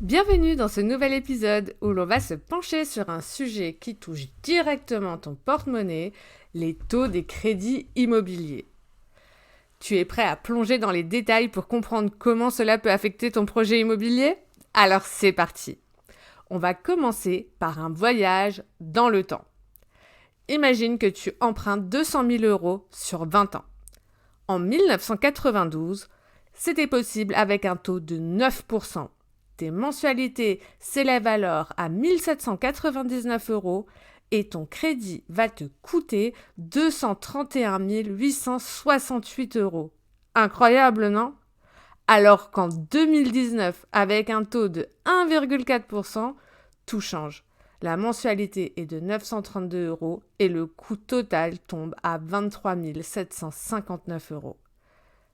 Bienvenue dans ce nouvel épisode où l'on va se pencher sur un sujet qui touche directement ton porte-monnaie, les taux des crédits immobiliers. Tu es prêt à plonger dans les détails pour comprendre comment cela peut affecter ton projet immobilier? Alors c'est parti. On va commencer par un voyage dans le temps. Imagine que tu empruntes 200 000 euros sur 20 ans. En 1992, c'était possible avec un taux de 9%. Tes mensualités s'élèvent alors à 1 799 euros et ton crédit va te coûter 231 868 euros. Incroyable, non? Alors qu'en 2019, avec un taux de 1,4%, tout change. La mensualité est de 932 euros et le coût total tombe à 23 759 euros.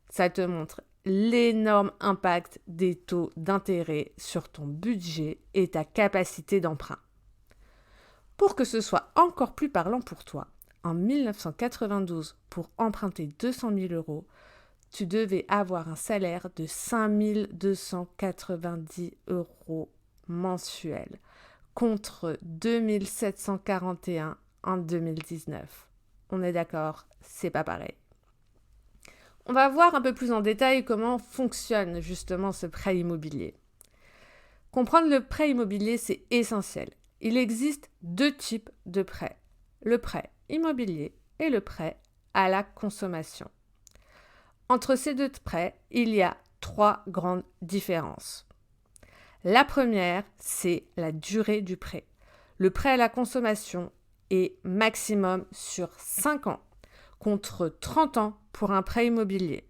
Ça te montre l'énorme impact des taux d'intérêt sur ton budget et ta capacité d'emprunt. Pour que ce soit encore plus parlant pour toi, en 1992, pour emprunter 200 000 euros, tu devais avoir un salaire de 5 290 euros mensuels contre 2 741 en 2019. On est d'accord, c'est pas pareil. On va voir un peu plus en détail comment fonctionne justement ce prêt immobilier. Comprendre le prêt immobilier, c'est essentiel. Il existe deux types de prêts, le prêt immobilier et le prêt à la consommation. Entre ces deux prêts, il y a trois grandes différences. La première, c'est la durée du prêt. Le prêt à la consommation est maximum sur 5 ans, contre 30 ans pour un prêt immobilier.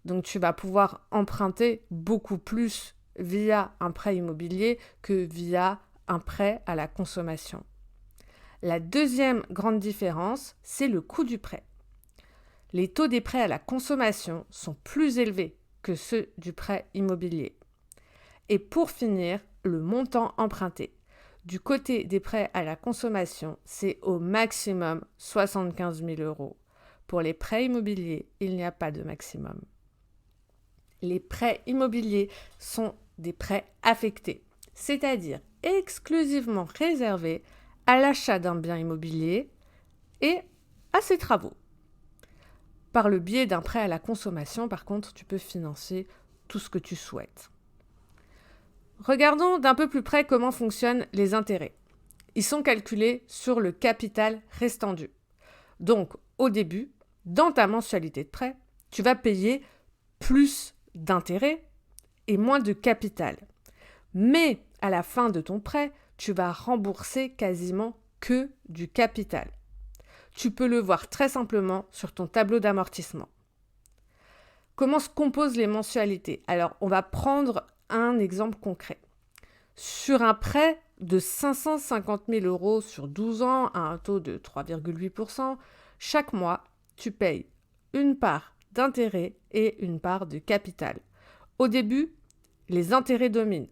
Donc tu vas pouvoir emprunter beaucoup plus via un prêt immobilier que via un prêt à la consommation. La deuxième grande différence, c'est le coût du prêt. Les taux des prêts à la consommation sont plus élevés que ceux du prêt immobilier. Et pour finir, le montant emprunté. Du côté des prêts à la consommation, c'est au maximum 75 000 euros. Pour les prêts immobiliers, il n'y a pas de maximum. Les prêts immobiliers sont des prêts affectés, c'est-à-dire exclusivement réservés à l'achat d'un bien immobilier et à ses travaux. Par le biais d'un prêt à la consommation, par contre, tu peux financer tout ce que tu souhaites. Regardons d'un peu plus près comment fonctionnent les intérêts. Ils sont calculés sur le capital restant dû. Donc, au début, dans ta mensualité de prêt, tu vas payer plus d'intérêts et moins de capital. Mais à la fin de ton prêt, tu vas rembourser quasiment que du capital. Tu peux le voir très simplement sur ton tableau d'amortissement. Comment se composent les mensualités? Alors, on va prendre un exemple concret. Sur un prêt de 550 000 euros sur 12 ans à un taux de 3,8%, chaque mois, tu payes une part d'intérêt et une part de capital. Au début, les intérêts dominent.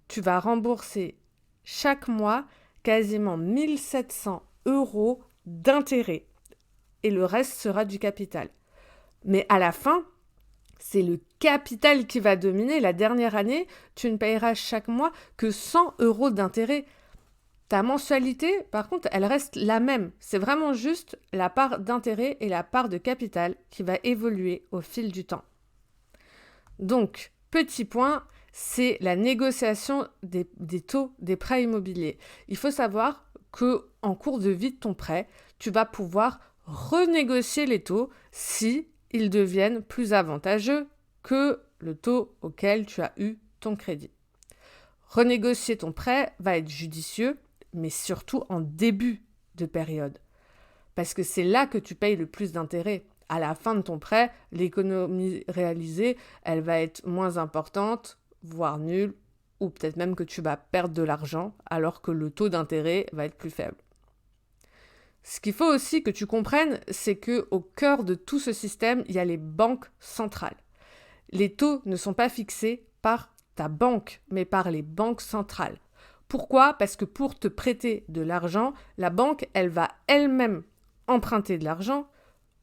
Tu vas rembourser chaque mois quasiment 1 700 euros d'intérêt et le reste sera du capital. Mais à la fin, c'est le capital qui va dominer. La dernière année, tu ne payeras chaque mois que 100 euros d'intérêt. Ta mensualité, par contre, elle reste la même. C'est vraiment juste la part d'intérêt et la part de capital qui va évoluer au fil du temps. Donc, petit point, c'est la négociation des taux des prêts immobiliers. Il faut savoir qu'en cours de vie de ton prêt, tu vas pouvoir renégocier les taux si ils deviennent plus avantageux que le taux auquel tu as eu ton crédit. Renégocier ton prêt va être judicieux, mais surtout en début de période. Parce que c'est là que tu payes le plus d'intérêt. À la fin de ton prêt, l'économie réalisée, elle va être moins importante, voire nulle, ou peut-être même que tu vas perdre de l'argent, alors que le taux d'intérêt va être plus faible. Ce qu'il faut aussi que tu comprennes, c'est qu'au cœur de tout ce système, il y a les banques centrales. Les taux ne sont pas fixés par ta banque, mais par les banques centrales. Pourquoi? Parce que pour te prêter de l'argent, la banque, elle va elle-même emprunter de l'argent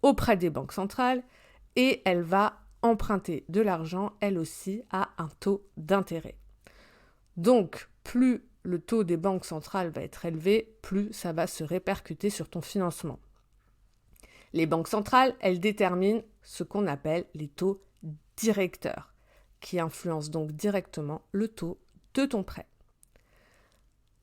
auprès des banques centrales et elle va emprunter de l'argent, elle aussi, à un taux d'intérêt. Donc, plus le taux des banques centrales va être élevé, plus ça va se répercuter sur ton financement. Les banques centrales, elles déterminent ce qu'on appelle les taux directeurs, qui influencent donc directement le taux de ton prêt.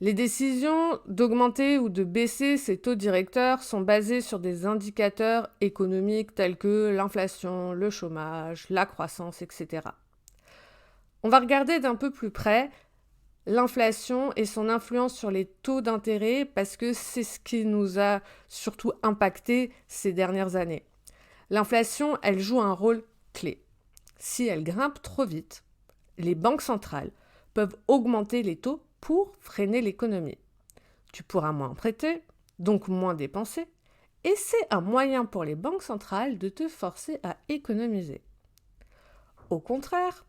Les décisions d'augmenter ou de baisser ces taux directeurs sont basées sur des indicateurs économiques tels que l'inflation, le chômage, la croissance, etc. On va regarder d'un peu plus près l'inflation et son influence sur les taux d'intérêt parce que c'est ce qui nous a surtout impacté ces dernières années. L'inflation, elle joue un rôle clé. Si elle grimpe trop vite, les banques centrales peuvent augmenter les taux pour freiner l'économie. Tu pourras moins prêter, donc moins dépenser, et c'est un moyen pour les banques centrales de te forcer à économiser. Au contraire,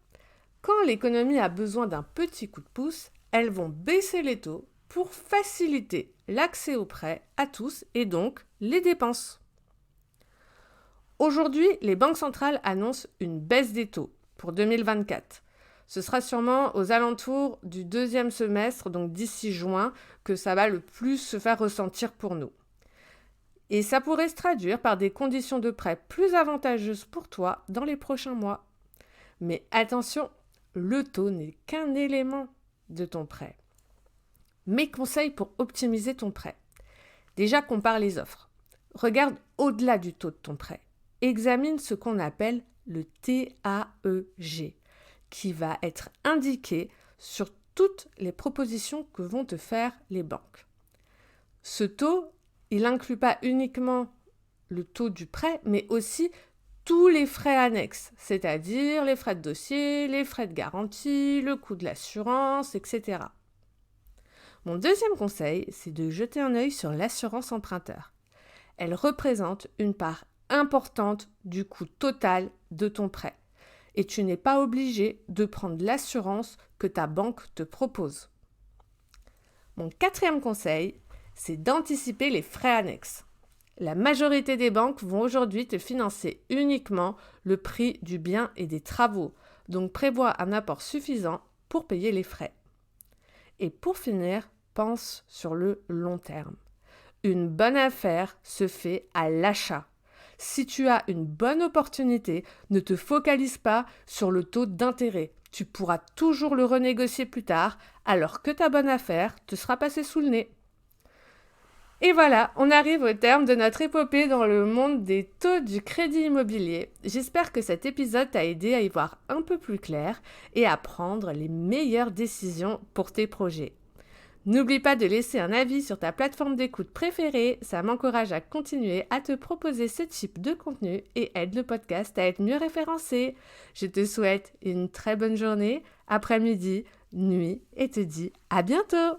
quand l'économie a besoin d'un petit coup de pouce, elles vont baisser les taux pour faciliter l'accès aux prêts à tous et donc les dépenses. Aujourd'hui, les banques centrales annoncent une baisse des taux pour 2024. Ce sera sûrement aux alentours du deuxième semestre, donc d'ici juin, que ça va le plus se faire ressentir pour nous. Et ça pourrait se traduire par des conditions de prêt plus avantageuses pour toi dans les prochains mois. Mais attention, le taux n'est qu'un élément de ton prêt. Mes conseils pour optimiser ton prêt. Déjà, compare les offres. Regarde au-delà du taux de ton prêt. Examine ce qu'on appelle le TAEG, qui va être indiqué sur toutes les propositions que vont te faire les banques. Ce taux, il n'inclut pas uniquement le taux du prêt, mais aussi tous les frais annexes, c'est-à-dire les frais de dossier, les frais de garantie, le coût de l'assurance, etc. Mon deuxième conseil, c'est de jeter un œil sur l'assurance emprunteur. Elle représente une part importante du coût total de ton prêt. Et tu n'es pas obligé de prendre l'assurance que ta banque te propose. Mon quatrième conseil, c'est d'anticiper les frais annexes. La majorité des banques vont aujourd'hui te financer uniquement le prix du bien et des travaux, donc prévois un apport suffisant pour payer les frais. Et pour finir, pense sur le long terme. Une bonne affaire se fait à l'achat. Si tu as une bonne opportunité, ne te focalise pas sur le taux d'intérêt. Tu pourras toujours le renégocier plus tard, alors que ta bonne affaire te sera passée sous le nez. Et voilà, on arrive au terme de notre épopée dans le monde des taux du crédit immobilier. J'espère que cet épisode t'a aidé à y voir un peu plus clair et à prendre les meilleures décisions pour tes projets. N'oublie pas de laisser un avis sur ta plateforme d'écoute préférée, ça m'encourage à continuer à te proposer ce type de contenu et aide le podcast à être mieux référencé. Je te souhaite une très bonne journée, après-midi, nuit et te dis à bientôt!